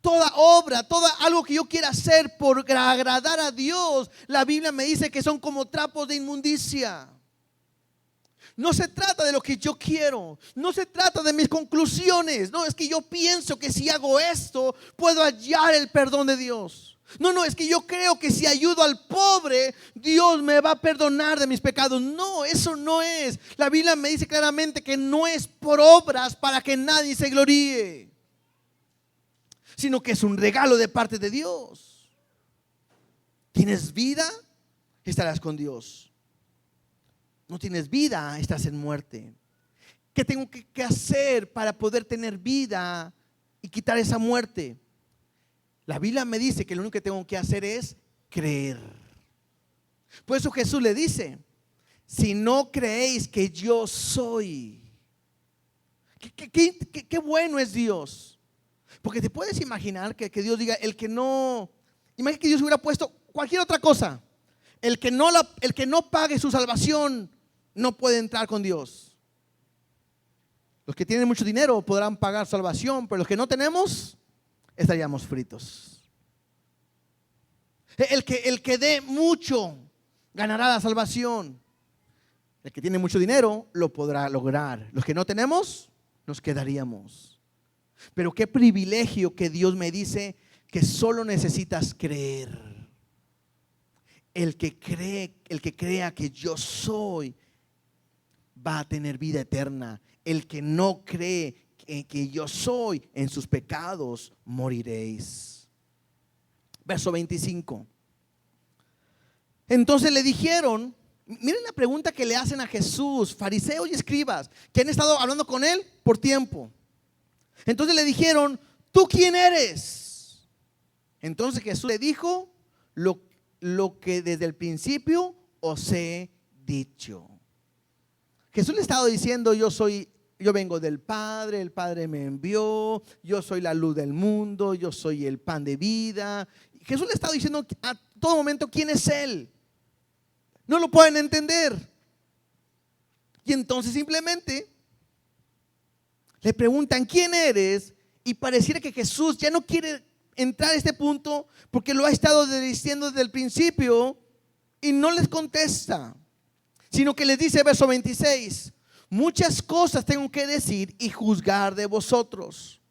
Toda obra, algo que yo quiera hacer por agradar a Dios, la Biblia me dice que son como trapos de inmundicia. No se trata de lo que yo quiero, no se trata de mis conclusiones. No, es que yo pienso que si hago esto puedo hallar el perdón de Dios. No, es que yo creo que si ayudo al pobre, Dios me va a perdonar de mis pecados. No, eso no es. La Biblia me dice claramente que no es por obras para que nadie se gloríe, sino que es un regalo de parte de Dios. ¿Tienes vida? Estarás con Dios. No tienes vida, estás en muerte. ¿Qué tengo que hacer para poder tener vida y quitar esa muerte? La Biblia me dice que lo único que tengo que hacer es creer. Por eso Jesús le dice: si no creéis que yo soy. Qué bueno es Dios. Porque te puedes imaginar que Dios diga, el que no, imagina que Dios hubiera puesto cualquier otra cosa. El que no pague su salvación no puede entrar con Dios. Los que tienen mucho dinero podrán pagar salvación, pero los que no tenemos, estaríamos fritos. El que dé mucho ganará la salvación. El que tiene mucho dinero lo podrá lograr. Los que no tenemos, nos quedaríamos. Pero qué privilegio que Dios me dice que solo necesitas creer. El que crea que yo soy, va a tener vida eterna. El que no cree que yo soy, en sus pecados moriréis. Verso 25. Entonces le dijeron, miren la pregunta que le hacen a Jesús, fariseos y escribas, que han estado hablando con él por tiempo. Entonces le dijeron, ¿tú quién eres? Entonces Jesús le dijo lo que desde el principio os he dicho. Jesús le estaba diciendo, yo vengo del Padre, el Padre me envió, yo soy la luz del mundo, yo soy el pan de vida. Jesús le estaba diciendo a todo momento quién es Él. No lo pueden entender. Y entonces simplemente le preguntan, ¿quién eres? Y pareciera que Jesús ya no quiere entrar a este punto porque lo ha estado diciendo desde el principio y no les contesta. Sino que les dice, verso 26, muchas cosas tengo que decir y juzgar de vosotros,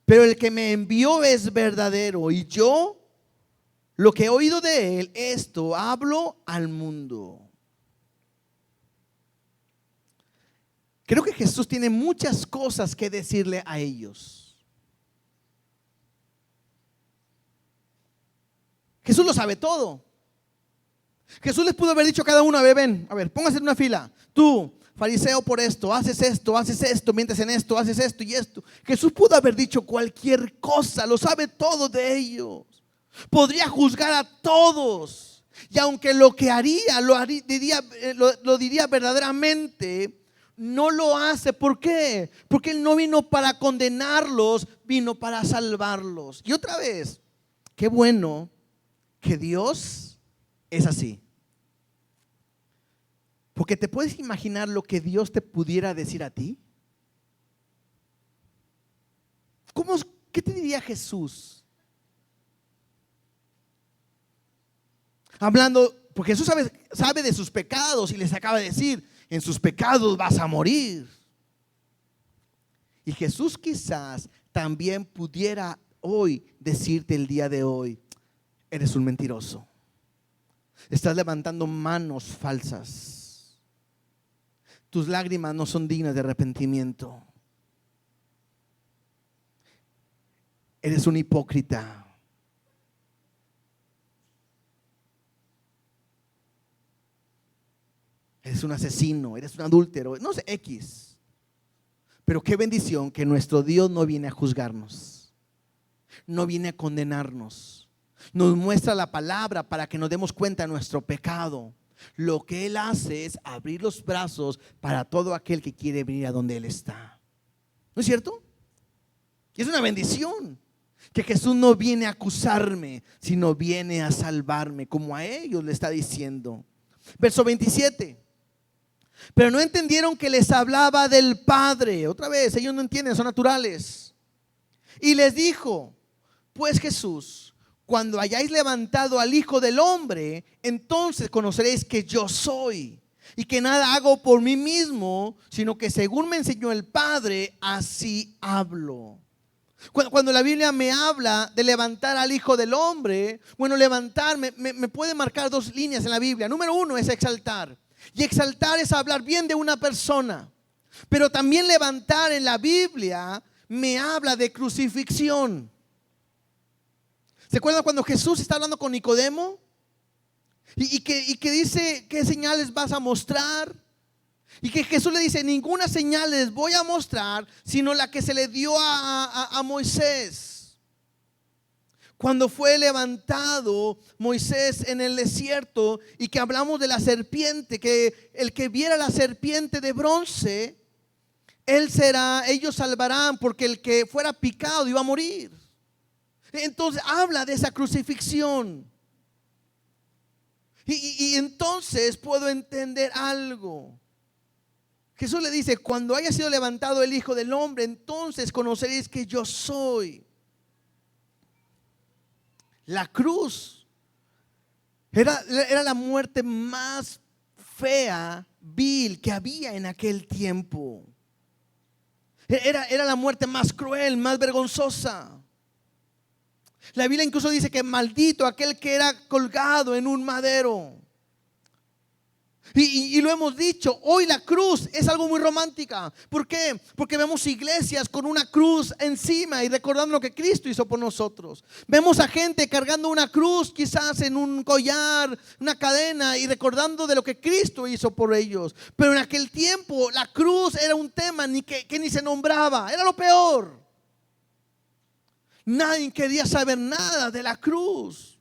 pero el que me envió es verdadero, y yo lo que he oído de él, esto hablo al mundo. Creo que Jesús tiene muchas cosas que decirle a ellos. Jesús lo sabe todo. Jesús les pudo haber dicho a cada uno, a ver, póngase en una fila. Tú, fariseo, por esto, haces esto, mientes en esto, haces esto y esto. Jesús pudo haber dicho cualquier cosa, lo sabe todo de ellos. Podría juzgar a todos. Y aunque lo que haría, lo diría verdaderamente, no lo hace. ¿Por qué? Porque Él no vino para condenarlos, vino para salvarlos. Y otra vez, qué bueno que Dios es así. Porque te puedes imaginar lo que Dios te pudiera decir a ti. ¿Qué te diría Jesús? Hablando, porque Jesús sabe de sus pecados y les acaba de decir, en sus pecados vas a morir. Y Jesús quizás también pudiera hoy decirte el día de hoy, eres un mentiroso. Estás levantando manos falsas. Tus lágrimas no son dignas de arrepentimiento. Eres un hipócrita. Eres un asesino, eres un adúltero, no sé, X. Pero qué bendición que nuestro Dios no viene a juzgarnos, no viene a condenarnos. Nos muestra la palabra para que nos demos cuenta de nuestro pecado. Lo que Él hace es abrir los brazos para todo aquel que quiere venir a donde Él está. ¿No es cierto? Y es una bendición que Jesús no viene a acusarme, sino viene a salvarme, como a ellos le está diciendo. Verso 27. Pero no entendieron que les hablaba del Padre. Otra vez, ellos no entienden, son naturales. Y les dijo, pues Jesús, cuando hayáis levantado al Hijo del Hombre, entonces conoceréis que yo soy, y que nada hago por mí mismo, sino que según me enseñó el Padre, así hablo. Cuando la Biblia me habla de levantar al Hijo del Hombre, bueno, levantar me puede marcar dos líneas en la Biblia. Número uno es exaltar. Y exaltar es hablar bien de una persona. Pero también levantar en la Biblia me habla de crucifixión. ¿Se acuerdan cuando Jesús está hablando con Nicodemo? Y que dice, ¿qué señales vas a mostrar? Y que Jesús le dice, ninguna señal les voy a mostrar, sino la que se le dio a Moisés. Cuando fue levantado Moisés en el desierto, y que hablamos de la serpiente, que el que viera la serpiente de bronce, ellos salvarán, porque el que fuera picado iba a morir. Entonces habla de esa crucifixión. Y entonces puedo entender algo. Jesús le dice: cuando haya sido levantado el Hijo del Hombre, entonces conoceréis que yo soy. La cruz era la muerte más fea, vil que había en aquel tiempo. Era la muerte más cruel, más vergonzosa. La Biblia incluso dice que maldito aquel que era colgado en un madero. Y lo hemos dicho, hoy la cruz es algo muy romántica. ¿Por qué? Porque vemos iglesias con una cruz encima y recordando lo que Cristo hizo por nosotros. Vemos a gente cargando una cruz, quizás en un collar, una cadena, y recordando de lo que Cristo hizo por ellos. Pero en aquel tiempo la cruz era un tema que ni se nombraba, era lo peor. Nadie quería saber nada de la cruz.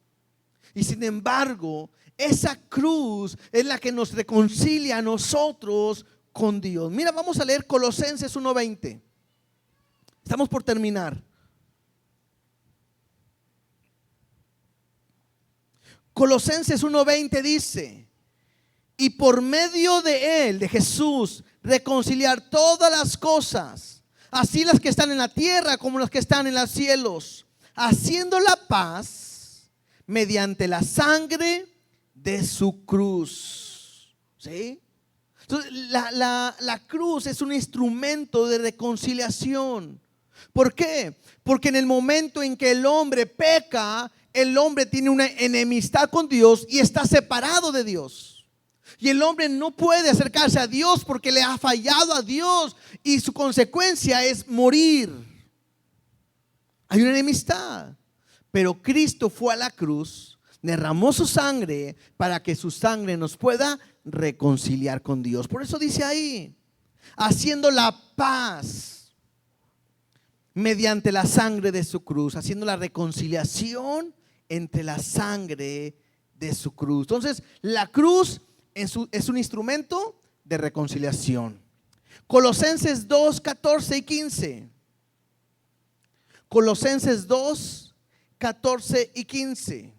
Y sin embargo, esa cruz es la que nos reconcilia a nosotros con Dios. Mira, vamos a leer Colosenses 1:20. Estamos por terminar. Colosenses 1:20 dice: y por medio de Él, de Jesús, reconciliar todas las cosas, así las que están en la tierra como las que están en los cielos, haciendo la paz mediante la sangre de su cruz. ¿Sí? Entonces, la cruz es un instrumento de reconciliación. ¿Por qué? Porque en el momento en que el hombre peca, el hombre tiene una enemistad con Dios y está separado de Dios. Y el hombre no puede acercarse a Dios porque le ha fallado a Dios, y su consecuencia es morir. Hay una enemistad. Pero Cristo fue a la cruz, derramó su sangre para que su sangre nos pueda reconciliar con Dios. Por eso dice ahí: haciendo la paz mediante la sangre de su cruz, haciendo la reconciliación entre la sangre de su cruz. Entonces, la cruz es un instrumento de reconciliación. Colosenses 2, 14 y 15. Colosenses 2, 14 y 15.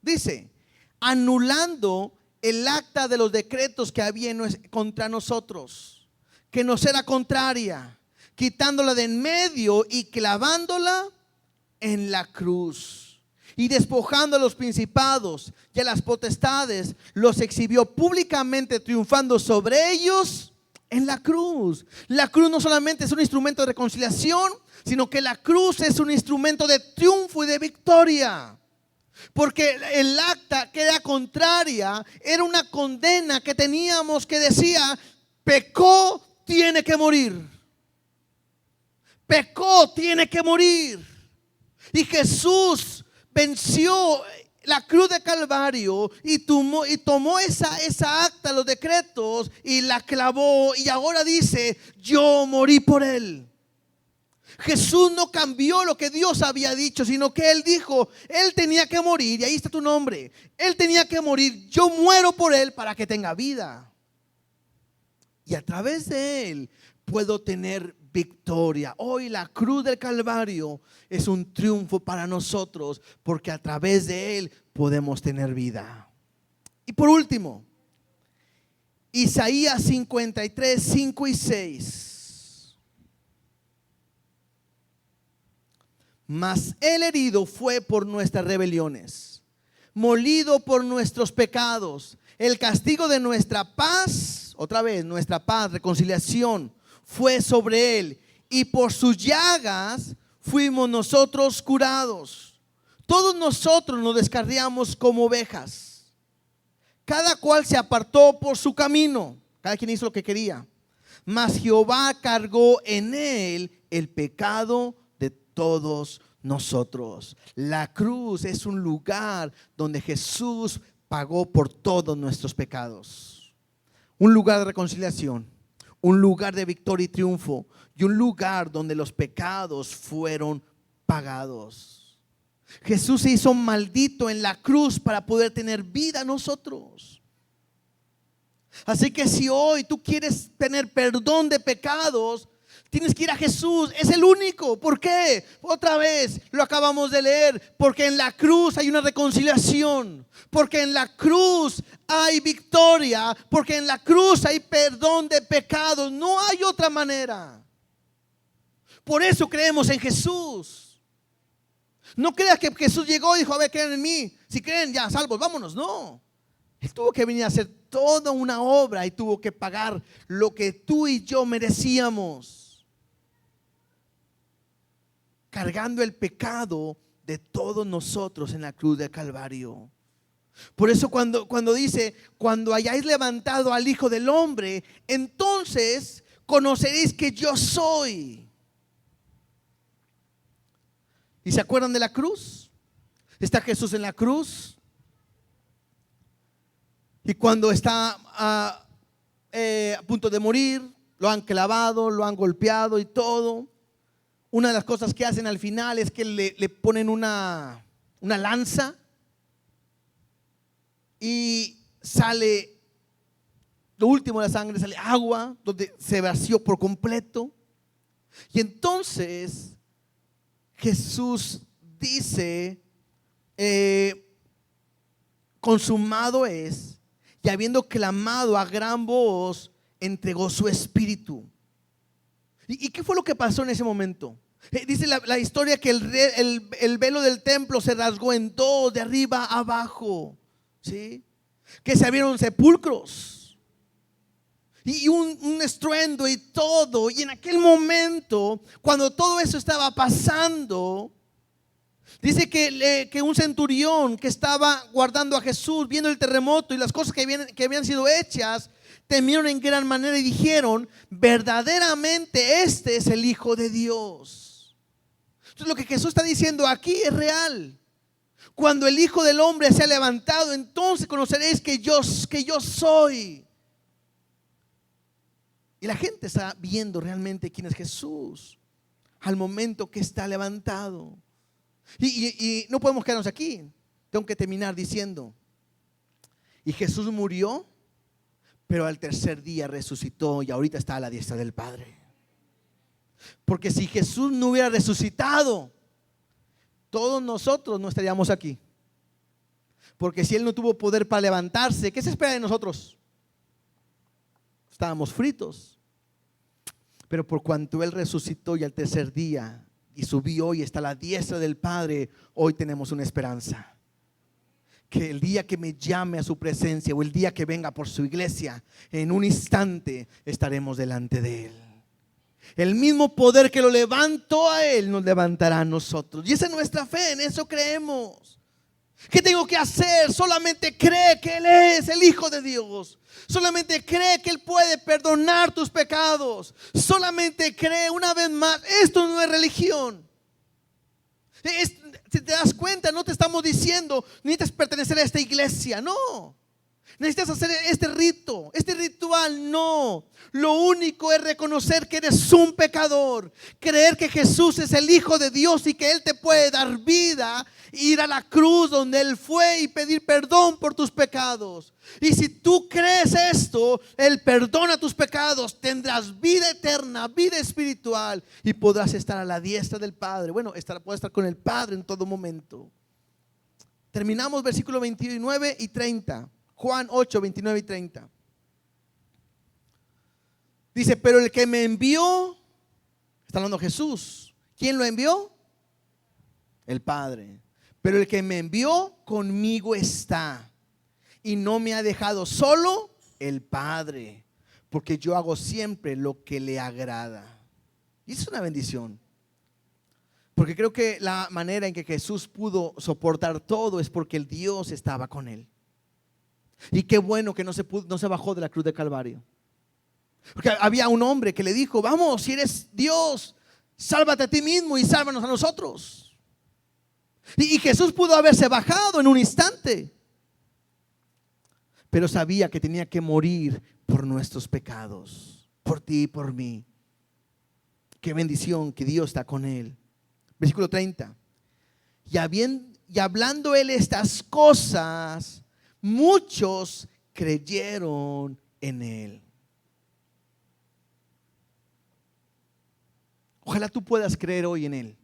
Dice: anulando el acta de los decretos que había contra nosotros, que nos era contraria, quitándola de en medio y clavándola en la cruz. Y despojando a los principados y a las potestades, los exhibió públicamente, triunfando sobre ellos en la cruz. La cruz no solamente es un instrumento de reconciliación, sino que la cruz es un instrumento de triunfo y de victoria. Porque el acta que era contraria era una condena que teníamos, que decía: pecó, tiene que morir. Pecó, tiene que morir. Y Jesús venció la cruz de Calvario y tomó esa acta, los decretos, y la clavó, y ahora dice: yo morí por él. Jesús no cambió lo que Dios había dicho, sino que Él dijo: Él tenía que morir, y ahí está tu nombre. Él tenía que morir, yo muero por Él para que tenga vida. Y a través de Él puedo tener victoria. Hoy la cruz del Calvario es un triunfo para nosotros, porque a través de Él podemos tener vida. Y por último, Isaías 53, 5 y 6. Mas el herido fue por nuestras rebeliones, molido por nuestros pecados. El castigo de nuestra paz, otra vez, nuestra paz, reconciliación, fue sobre él, y por sus llagas fuimos nosotros curados. Todos nosotros nos descarriamos como ovejas, cada cual se apartó por su camino, cada quien hizo lo que quería. Mas Jehová cargó en él el pecado de todos nosotros. La cruz es un lugar donde Jesús pagó por todos nuestros pecados. Un lugar de reconciliación, un lugar de victoria y triunfo, y un lugar donde los pecados fueron pagados. Jesús se hizo maldito en la cruz para poder tener vida a nosotros. Así que si hoy tú quieres tener perdón de pecados, Tienes que ir a Jesús, es el único. ¿Por qué? Otra vez lo acabamos de leer. Porque en la cruz hay una reconciliación. Porque en la cruz hay victoria. Porque en la cruz hay perdón de pecados. No hay otra manera. Por eso creemos en Jesús. No creas que Jesús llegó y dijo: a ver, crean en mí. Si creen, ya salvos, vámonos. No. Él tuvo que venir a hacer toda una obra y tuvo que pagar lo que tú y yo merecíamos, cargando el pecado de todos nosotros en la cruz del Calvario. Por eso cuando dice: cuando hayáis levantado al Hijo del Hombre, entonces conoceréis que yo soy. ¿Y se acuerdan de la cruz? Está Jesús en la cruz. Y cuando está a punto de morir, lo han clavado, lo han golpeado y todo. Una de las cosas que hacen al final es que le ponen una lanza y sale lo último de la sangre, sale agua, donde se vació por completo. Y entonces Jesús dice: consumado es. Y habiendo clamado a gran voz, entregó su espíritu. ¿Y qué fue lo que pasó en ese momento? Dice la historia que el velo del templo se rasgó en dos, de arriba a abajo, ¿sí? Que se abrieron sepulcros y un estruendo y todo. Y en aquel momento, cuando todo eso estaba pasando, dice que un centurión que estaba guardando a Jesús, viendo el terremoto y las cosas que habían sido hechas, temieron en gran manera y dijeron: verdaderamente este es el Hijo de Dios. Entonces lo que Jesús está diciendo aquí es real. Cuando el Hijo del Hombre se ha levantado, entonces conoceréis que yo soy. Y la gente está viendo realmente quién es Jesús al momento que está levantado. Y no podemos quedarnos aquí. Tengo que terminar diciendo: y Jesús murió, pero al tercer día resucitó y ahorita está a la diestra del Padre. Porque si Jesús no hubiera resucitado, todos nosotros no estaríamos aquí. Porque si Él no tuvo poder para levantarse, ¿qué se espera de nosotros? Estábamos fritos. Pero por cuanto Él resucitó y al tercer día y subió y está a la diestra del Padre, hoy tenemos una esperanza. Que el día que me llame a su presencia o el día que venga por su iglesia, en un instante estaremos delante de Él. El mismo poder que lo levantó a Él nos levantará a nosotros. Y esa es nuestra fe, en eso creemos. ¿Qué tengo que hacer? Solamente cree que Él es el Hijo de Dios. Solamente cree que Él puede perdonar tus pecados. Solamente cree, una vez más, esto no es religión. Si te das cuenta, no te estamos diciendo necesitas pertenecer a esta iglesia, no. Necesitas hacer este rito, este ritual, no. Lo único es reconocer que eres un pecador, creer que Jesús es el Hijo de Dios y que Él te puede dar vida, ir a la cruz donde Él fue y pedir perdón por tus pecados. Y si tú crees esto, Él perdona tus pecados, tendrás vida eterna, vida espiritual y podrás estar a la diestra del Padre. Bueno, puedes estar con el Padre en todo momento. Terminamos versículo 29 y 30. Juan 8, 29 y 30. Dice: pero el que me envió, está hablando Jesús. ¿Quién lo envió? El Padre. Pero el que me envió conmigo está y no me ha dejado solo el Padre, porque yo hago siempre lo que le agrada. Y es una bendición, porque creo que la manera en que Jesús pudo soportar todo es porque el Dios estaba con Él. Y qué bueno que no se bajó de la cruz de Calvario. Porque había un hombre que le dijo: vamos, si eres Dios, sálvate a ti mismo y sálvanos a nosotros. Y Jesús pudo haberse bajado en un instante, pero sabía que tenía que morir por nuestros pecados, por ti y por mí. Qué bendición que Dios está con Él. Versículo 30. Y hablando Él estas cosas, muchos creyeron en Él. Ojalá tú puedas creer hoy en Él.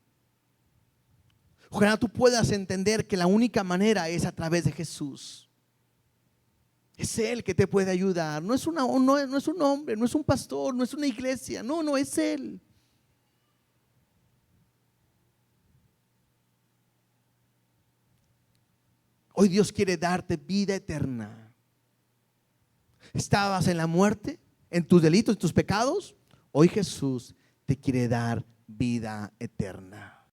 Ojalá tú puedas entender que la única manera es a través de Jesús. Es Él que te puede ayudar. No es un hombre, no es un pastor, no es una iglesia. No, es Él. Hoy Dios quiere darte vida eterna. Estabas en la muerte, en tus delitos, en tus pecados. Hoy Jesús te quiere dar vida eterna.